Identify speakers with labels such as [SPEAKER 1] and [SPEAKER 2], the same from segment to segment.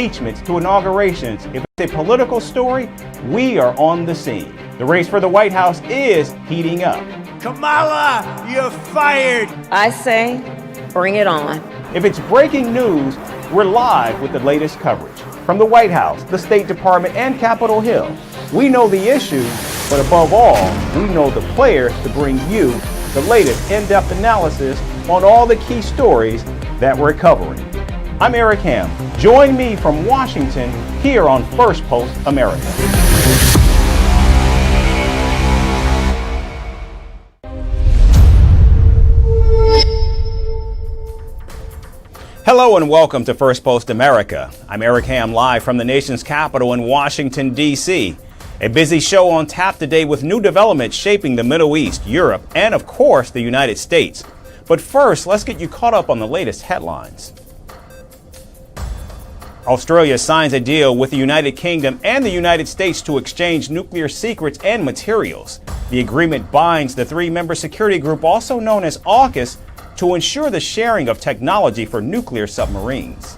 [SPEAKER 1] impeachments to inaugurations, if it's a political story, we are on the scene. The race for the White House is heating up.
[SPEAKER 2] Kamala, you're fired!
[SPEAKER 3] I say, bring it on.
[SPEAKER 1] If it's breaking news, we're live with the latest coverage. From the White House, the State Department, and Capitol Hill. We know the issues, but above all, we know the players to bring you the latest in-depth analysis on all the key stories that we're covering. I'm Eric Ham. Join me from Washington here on Firstpost America. Hello and welcome to Firstpost America. I'm Eric Ham, live from the nation's capital in Washington, D.C. A busy show on tap today with new developments shaping the Middle East, Europe, and of course the United States. But first, let's get you caught up on the latest headlines. Australia signs a deal with the United Kingdom and the United States to exchange nuclear secrets and materials. The agreement binds the three-member security group, also known as AUKUS, to ensure the sharing of technology for nuclear submarines.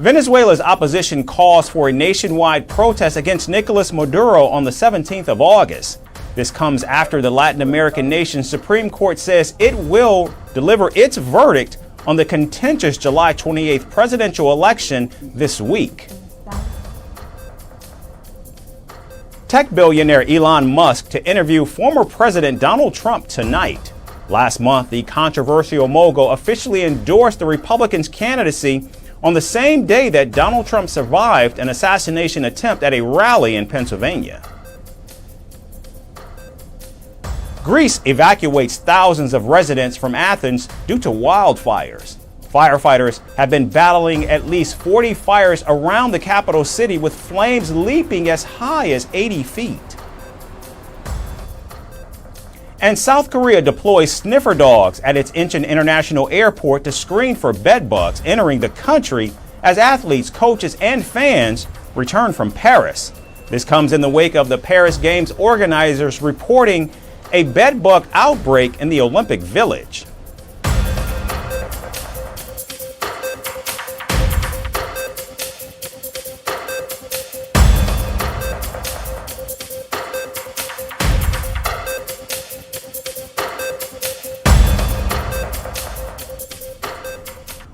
[SPEAKER 1] Venezuela's opposition calls for a nationwide protest against Nicolas Maduro on the 17th of August. This comes after the Latin American nation's Supreme Court says it will deliver its verdict on the contentious July 28th presidential election this week. Tech billionaire Elon Musk to interview former President Donald Trump tonight. Last month, the controversial mogul officially endorsed the Republicans' candidacy on the same day that Donald Trump survived an assassination attempt at a rally in Pennsylvania. Greece evacuates thousands of residents from Athens due to wildfires. Firefighters have been battling at least 40 fires around the capital city, with flames leaping as high as 80 feet. And South Korea deploys sniffer dogs at its Incheon International Airport to screen for bed bugs entering the country as athletes, coaches, and fans return from Paris. This comes in the wake of the Paris Games organizers reporting a bed bug outbreak in the Olympic Village.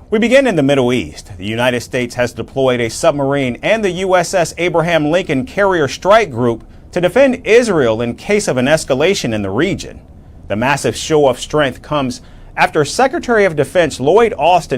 [SPEAKER 1] We begin in the Middle East. The United States has deployed a submarine and the USS Abraham Lincoln Carrier Strike Group to defend Israel in case of an escalation in the region. The massive show of strength comes after Secretary of Defense Lloyd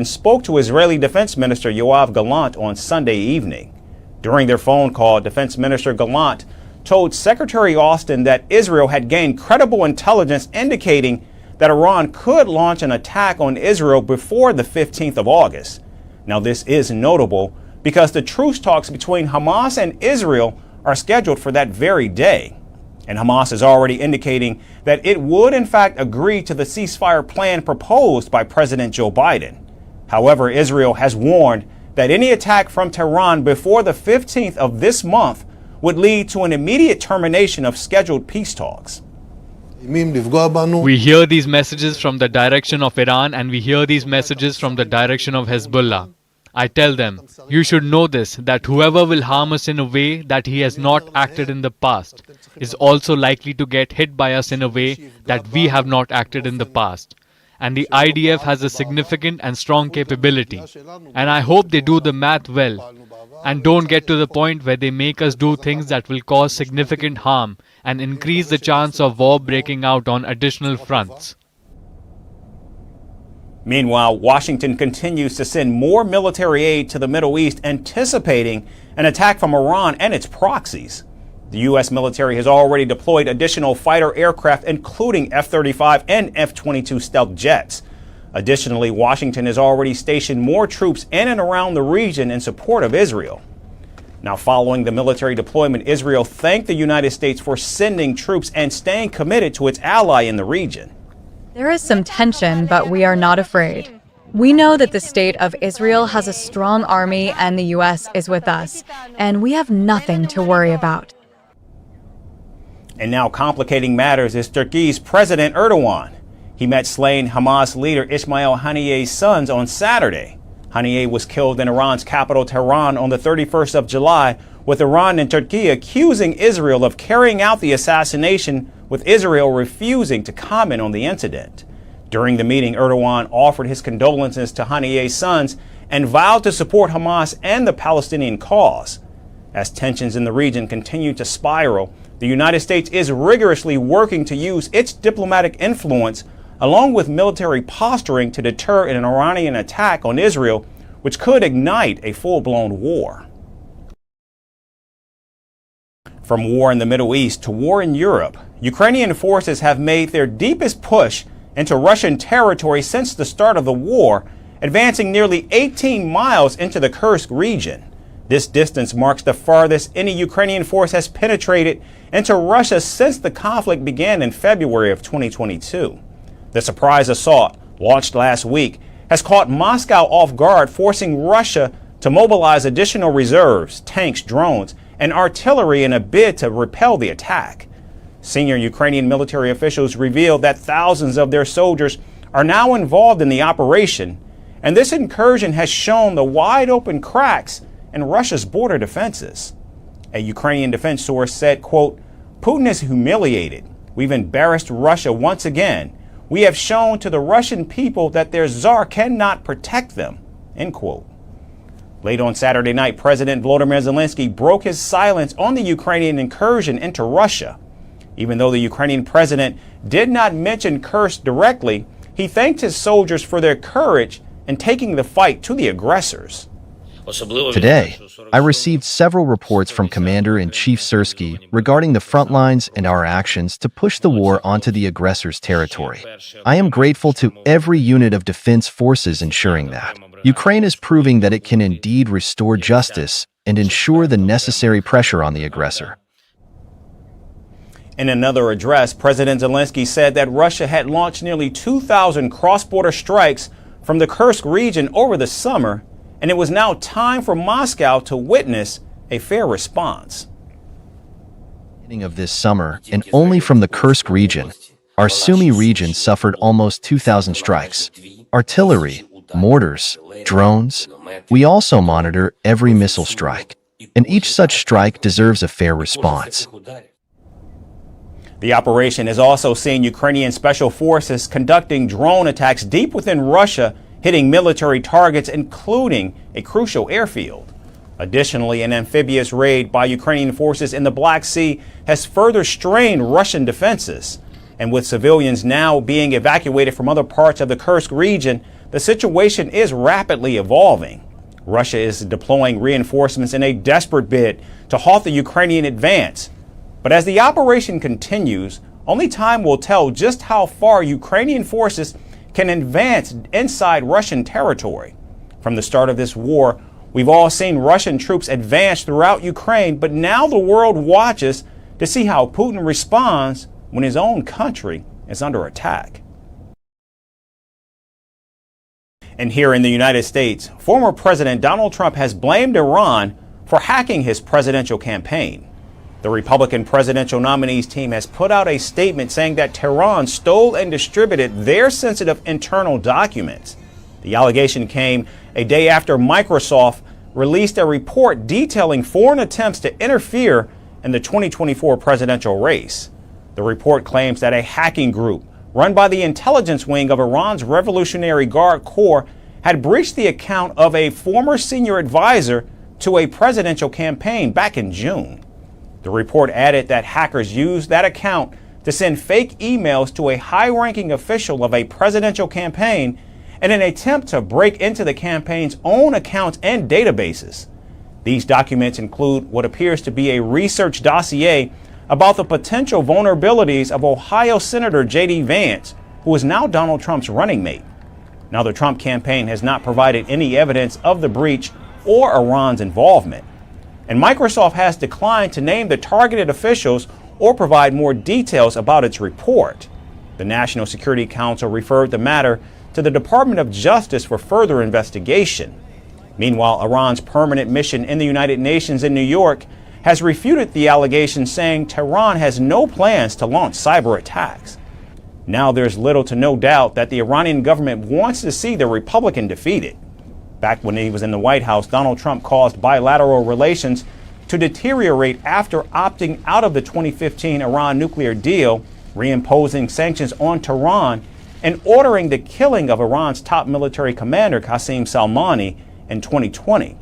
[SPEAKER 1] spoke to Israeli Defense Minister Yoav Gallant on Sunday evening. During their phone call, Defense Minister Gallant told Secretary Austin that Israel had gained credible intelligence indicating that Iran could launch an attack on Israel before the 15th of August. Now, this is notable because the truce talks between Hamas and Israel are scheduled for that very day. And Hamas is already indicating that it would in fact agree to the ceasefire plan proposed by President Joe Biden. However, Israel has warned that any attack from Tehran before the 15th of this month would lead to an immediate termination of scheduled peace talks.
[SPEAKER 4] We hear these messages from the direction of Iran, and we hear these messages from the direction of Hezbollah. I tell them, you should know this, that whoever will harm us in a way that he has not acted in the past is also likely to get hit by us in a way that we have not acted in the past. And the IDF has a significant and strong capability. And I hope they do the math well and don't get to the point where they make us do things that will cause significant harm and increase the chance of war breaking out on additional fronts.
[SPEAKER 1] Meanwhile, Washington continues to send more military aid to the Middle East, anticipating an attack from Iran and its proxies. The U.S. military has already deployed additional fighter aircraft, including F-35 and F-22 stealth jets. Additionally, Washington has already stationed more troops in and around the region in support of Israel. Now, following the military deployment, Israel thanked the United States for sending troops and staying committed to its ally in the region.
[SPEAKER 5] There is some tension, but we are not afraid. We know that the state of Israel has a strong army and the U.S. is with us, and we have nothing to worry about.
[SPEAKER 1] And now complicating matters is Turkey's President Erdogan. He met slain Hamas leader Ismail Haniyeh's sons on Saturday. Haniyeh was killed in Iran's capital, Tehran, on the 31st of July, with Iran and Turkey accusing Israel of carrying out the assassination, with Israel refusing to comment on the incident. During the meeting, Erdogan offered his condolences to Haniyeh's sons and vowed to support Hamas and the Palestinian cause. As tensions in the region continue to spiral, the United States is rigorously working to use its diplomatic influence along with military posturing to deter an Iranian attack on Israel, which could ignite a full-blown war. From war in the Middle East to war in Europe, Ukrainian forces have made their deepest push into Russian territory since the start of the war, advancing nearly 18 miles into the Kursk region. This distance marks the farthest any Ukrainian force has penetrated into Russia since the conflict began in February of 2022. The surprise assault, launched last week, has caught Moscow off guard, forcing Russia to mobilize additional reserves, tanks, drones, and artillery in a bid to repel the attack. Senior Ukrainian military officials revealed that thousands of their soldiers are now involved in the operation, and this incursion has shown the wide open cracks in Russia's border defenses. A Ukrainian defense source said, quote, "Putin is humiliated. We've embarrassed Russia once again. We have shown to the Russian people that their czar cannot protect them," end quote. Late on Saturday night, President Vladimir Zelensky broke his silence on the Ukrainian incursion into Russia. Even though the Ukrainian president did not mention Kursk directly, he thanked his soldiers for their courage in taking the fight to the aggressors.
[SPEAKER 6] Today, I received several reports from Commander-in-Chief Syrskyi regarding the front lines and our actions to push the war onto the aggressor's territory. I am grateful to every unit of defense forces ensuring that. Ukraine is proving that it can indeed restore justice and ensure the necessary pressure on the aggressor.
[SPEAKER 1] In another address, President Zelensky said that Russia had launched nearly 2,000 cross-border strikes from the Kursk region over the summer, and it was now time for Moscow to witness a fair response.
[SPEAKER 6] Beginning of this summer, and only from the Kursk region, our Sumy region suffered almost 2,000 strikes. Artillery, mortars, drones. We also monitor every missile strike, and each such strike deserves a fair response.
[SPEAKER 1] The operation has also seen Ukrainian special forces conducting drone attacks deep within Russia, hitting military targets, including a crucial airfield. Additionally, an amphibious raid by Ukrainian forces in the Black Sea has further strained Russian defenses. And with civilians now being evacuated from other parts of the Kursk region, the situation is rapidly evolving. Russia is deploying reinforcements in a desperate bid to halt the Ukrainian advance. But as the operation continues, only time will tell just how far Ukrainian forces can advance inside Russian territory. From the start of this war, we've all seen Russian troops advance throughout Ukraine, but now the world watches to see how Putin responds when his own country is under attack. And here in the United States, former President Donald Trump has blamed Iran for hacking his presidential campaign. The Republican presidential nominees team has put out a statement saying that Tehran stole and distributed their sensitive internal documents. The allegation came a day after Microsoft released a report detailing foreign attempts to interfere in the 2024 presidential race. The report claims that a hacking group run by the intelligence wing of Iran's Revolutionary Guard Corps had breached the account of a former senior advisor to a presidential campaign back in June. The report added that hackers used that account to send fake emails to a high-ranking official of a presidential campaign in an attempt to break into the campaign's own accounts and databases. These documents include what appears to be a research dossier about the potential vulnerabilities of Ohio Senator J.D. Vance, who is now Donald Trump's running mate. Now, the Trump campaign has not provided any evidence of the breach or Iran's involvement. And Microsoft has declined to name the targeted officials or provide more details about its report. The National Security Council referred the matter to the Department of Justice for further investigation. Meanwhile, Iran's permanent mission in the United Nations in New York has refuted the allegation, saying Tehran has no plans to launch cyber attacks. Now there's little to no doubt that the Iranian government wants to see the Republican defeated. Back when he was in the White House, Donald Trump caused bilateral relations to deteriorate after opting out of the 2015 Iran nuclear deal, reimposing sanctions on Tehran, and ordering the killing of Iran's top military commander, Qasem Soleimani, in 2020.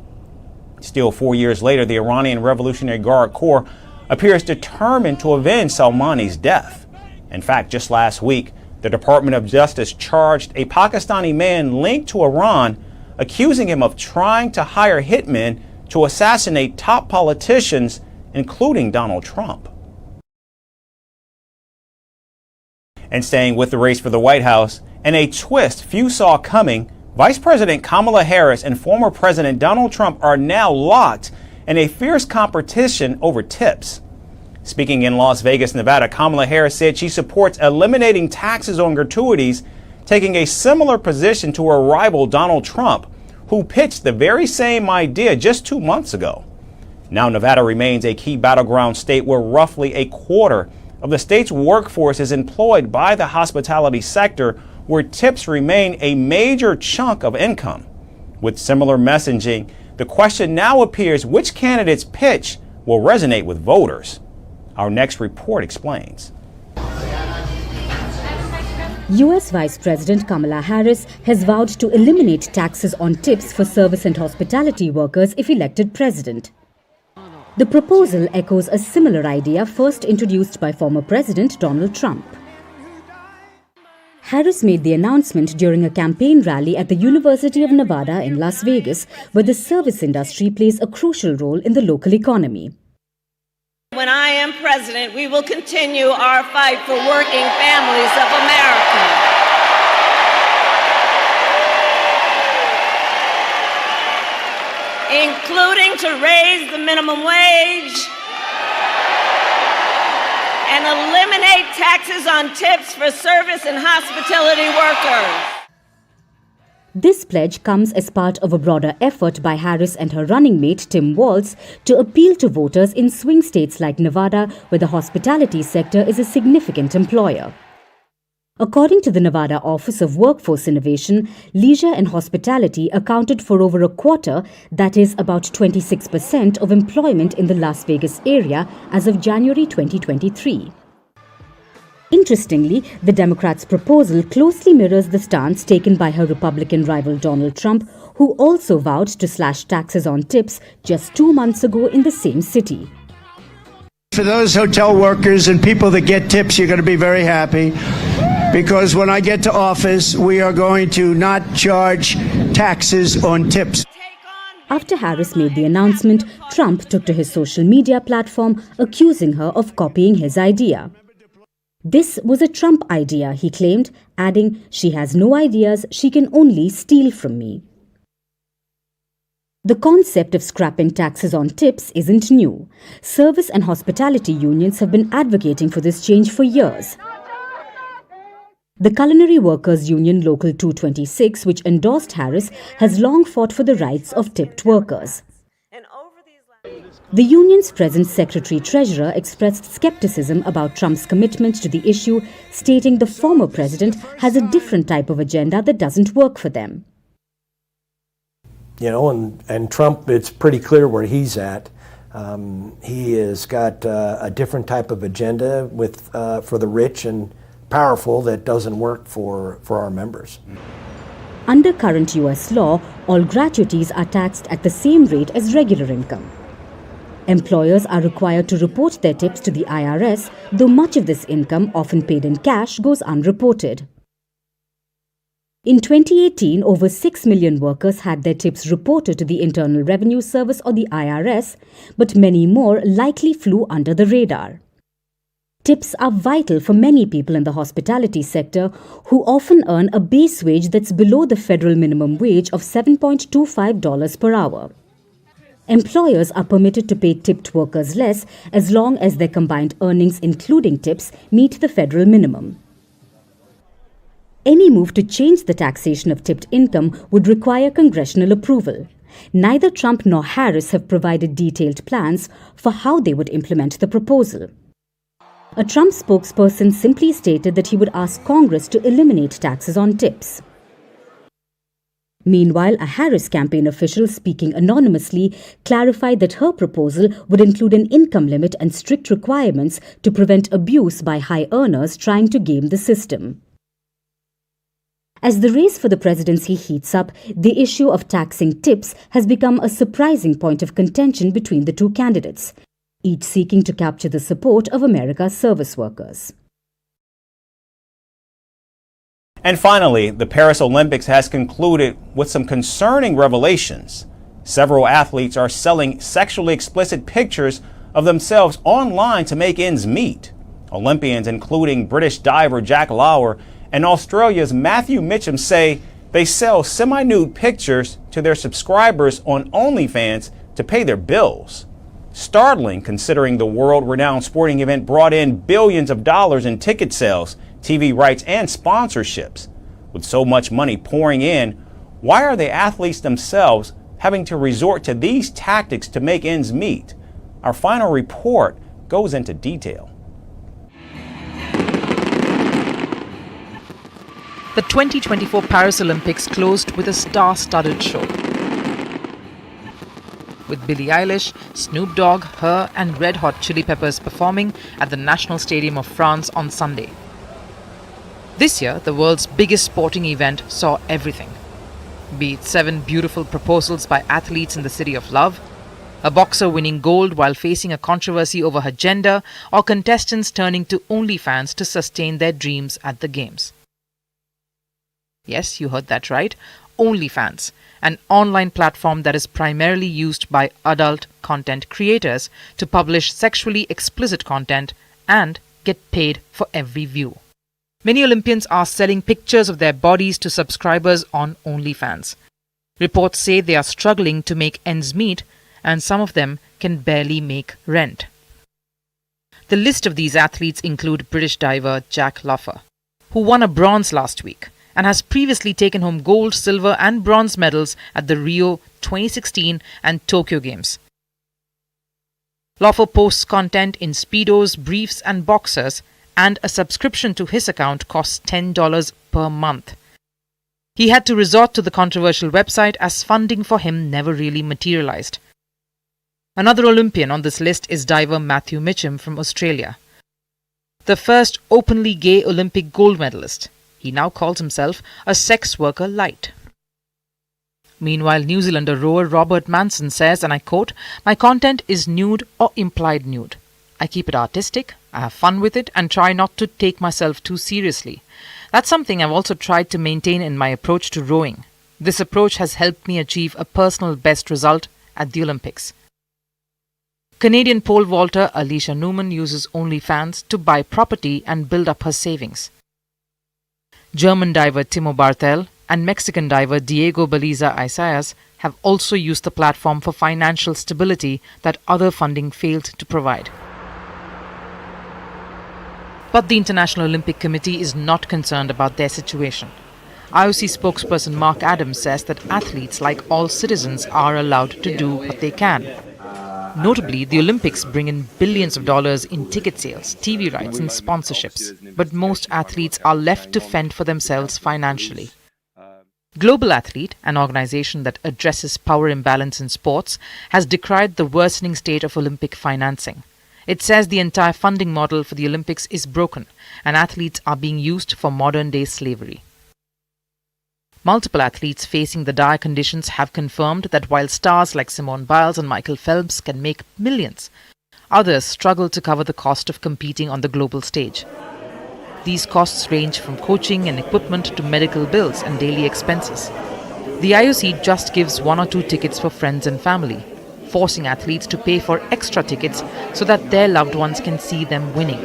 [SPEAKER 1] Still 4 years later, the Iranian Revolutionary Guard Corps appears determined to avenge Soleimani's death. In fact, just last week, the Department of Justice charged a Pakistani man linked to Iran, accusing him of trying to hire hitmen to assassinate top politicians, including Donald Trump. And staying with the race for the White House, in a twist few saw coming, Vice President Kamala Harris and former President Donald Trump are now locked in a fierce competition over tips. Speaking in Las Vegas, Nevada, Kamala Harris said she supports eliminating taxes on gratuities, taking a similar position to her rival Donald Trump, who pitched the very same idea just 2 months ago. Now Nevada remains a key battleground state where roughly a quarter of the state's workforce is employed by the hospitality sector, where tips remain a major chunk of income. With similar messaging, the question now appears which candidate's pitch will resonate with voters. Our next report explains.
[SPEAKER 7] U.S. Vice President Kamala Harris has vowed to eliminate taxes on tips for service and hospitality workers if elected president. The proposal echoes a similar idea first introduced by former President Donald Trump. Harris made the announcement during a campaign rally at the University of Nevada in Las Vegas, where the service industry plays a crucial role in the local economy.
[SPEAKER 3] When I am president, we will continue our fight for working families of America. Including to raise the minimum wage and eliminate taxes on tips for service and hospitality workers.
[SPEAKER 7] This pledge comes as part of a broader effort by Harris and her running mate Tim Walz to appeal to voters in swing states like Nevada, where the hospitality sector is a significant employer. According to the Nevada Office of Workforce Innovation, leisure and hospitality accounted for over a quarter, that is about 26% of employment in the Las Vegas area as of January 2023. Interestingly, the Democrats' proposal closely mirrors the stance taken by her Republican rival Donald Trump, who also vowed to slash taxes on tips just 2 months ago in the same city.
[SPEAKER 2] For those hotel workers and people that get tips, you're going to be very happy, because when I get to office, we are going to not charge taxes on tips.
[SPEAKER 7] After Harris made the announcement, Trump took to his social media platform, accusing her of copying his idea. This was a Trump idea, he claimed, adding, "She has no ideas, she can only steal from me." The concept of scrapping taxes on tips isn't new. Service and hospitality unions have been advocating for this change for years. The Culinary Workers Union Local 226, which endorsed Harris, has long fought for the rights of tipped workers. The union's present secretary-treasurer expressed skepticism about Trump's commitment to the issue, stating the former president has a different type of agenda that doesn't work for them.
[SPEAKER 8] You know, and Trump, it's pretty clear where he's at. He has got a different type of agenda for the rich and powerful that doesn't work for our members.
[SPEAKER 7] Under current U.S. law, all gratuities are taxed at the same rate as regular income. Employers are required to report their tips to the IRS, though much of this income, often paid in cash, goes unreported. In 2018, over 6 million workers had their tips reported to the Internal Revenue Service or the IRS, but many more likely flew under the radar. Tips are vital for many people in the hospitality sector, who often earn a base wage that's below the federal minimum wage of $7.25 per hour. Employers are permitted to pay tipped workers less as long as their combined earnings, including tips, meet the federal minimum. Any move to change the taxation of tipped income would require congressional approval. Neither Trump nor Harris have provided detailed plans for how they would implement the proposal. A Trump spokesperson simply stated that he would ask Congress to eliminate taxes on tips. Meanwhile, a Harris campaign official speaking anonymously clarified that her proposal would include an income limit and strict requirements to prevent abuse by high earners trying to game the system. As the race for the presidency heats up, the issue of taxing tips has become a surprising point of contention between the two candidates, each seeking to capture the support of America's service workers.
[SPEAKER 1] And finally, the Paris Olympics has concluded with some concerning revelations. Several athletes are selling sexually explicit pictures of themselves online to make ends meet. Olympians, including British diver Jack Lauer and Australia's Matthew Mitcham, say they sell semi-nude pictures to their subscribers on OnlyFans to pay their bills. Startling, considering the world-renowned sporting event brought in billions of dollars in ticket sales, TV rights, and sponsorships. With so much money pouring in, why are the athletes themselves having to resort to these tactics to make ends meet? Our final report goes into detail.
[SPEAKER 9] The 2024 Paris Olympics closed with a star-studded show, with Billie Eilish, Snoop Dogg, Her and Red Hot Chili Peppers performing at the National Stadium of France on Sunday. This year, the world's biggest sporting event saw everything. Be it 7 beautiful proposals by athletes in the City of Love, a boxer winning gold while facing a controversy over her gender, or contestants turning to OnlyFans to sustain their dreams at the Games. Yes, you heard that right. OnlyFans, an online platform that is primarily used by adult content creators to publish sexually explicit content and get paid for every view. Many Olympians are selling pictures of their bodies to subscribers on OnlyFans. Reports say they are struggling to make ends meet, and some of them can barely make rent. The list of these athletes include British diver Jack Lauer, who won a bronze last week and has previously taken home gold, silver and bronze medals at the Rio 2016 and Tokyo Games. Lauer posts content in Speedos, briefs and boxers, and a subscription to his account costs $10 per month. He had to resort to the controversial website as funding for him never really materialized. Another Olympian on this list is diver Matthew Mitcham from Australia, the first openly gay Olympic gold medalist. He now calls himself a sex worker light. Meanwhile, New Zealander rower Robert Manson says, and I quote, "My content is nude or implied nude. I keep it artistic, I have fun with it, and try not to take myself too seriously. That's something I've also tried to maintain in my approach to rowing. This approach has helped me achieve a personal best result at the Olympics." Canadian pole vaulter Alicia Newman uses OnlyFans to buy property and build up her savings. German diver Timo Barthel and Mexican diver Diego Baliza Isaias have also used the platform for financial stability that other funding failed to provide. But the International Olympic Committee is not concerned about their situation. IOC spokesperson Mark Adams says that athletes, like all citizens, are allowed to do what they can. Notably, the Olympics bring in billions of dollars in ticket sales, TV rights and sponsorships, but most athletes are left to fend for themselves financially. Global Athlete, an organization that addresses power imbalance in sports, has decried the worsening state of Olympic financing. It says the entire funding model for the Olympics is broken and athletes are being used for modern-day slavery. Multiple athletes facing the dire conditions have confirmed that while stars like Simone Biles and Michael Phelps can make millions, others struggle to cover the cost of competing on the global stage. These costs range from coaching and equipment to medical bills and daily expenses. The IOC just gives 1 or 2 tickets for friends and family, forcing athletes to pay for extra tickets so that their loved ones can see them winning.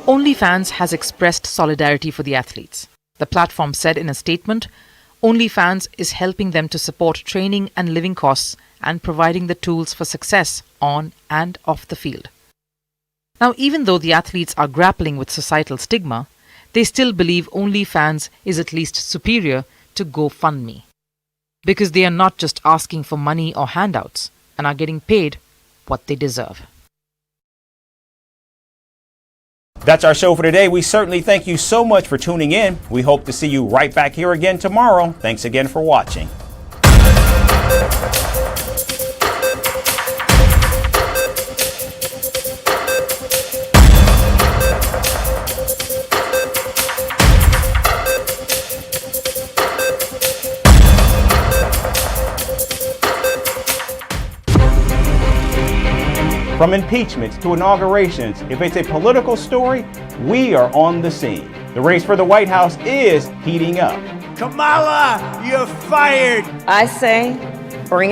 [SPEAKER 9] OnlyFans has expressed solidarity for the athletes. The platform said in a statement, OnlyFans is helping them to support training and living costs and providing the tools for success on and off the field. Now, even though the athletes are grappling with societal stigma, they still believe OnlyFans is at least superior to GoFundMe, because they are not just asking for money or handouts and are getting paid what they deserve.
[SPEAKER 1] That's our show for today. We certainly thank you so much for tuning in. We hope to see you right back here again tomorrow. Thanks again for watching. From impeachments to inaugurations, if it's a political story, we are on the scene. The race for the White House is heating up.
[SPEAKER 2] Kamala, you're fired.
[SPEAKER 3] I say, bring it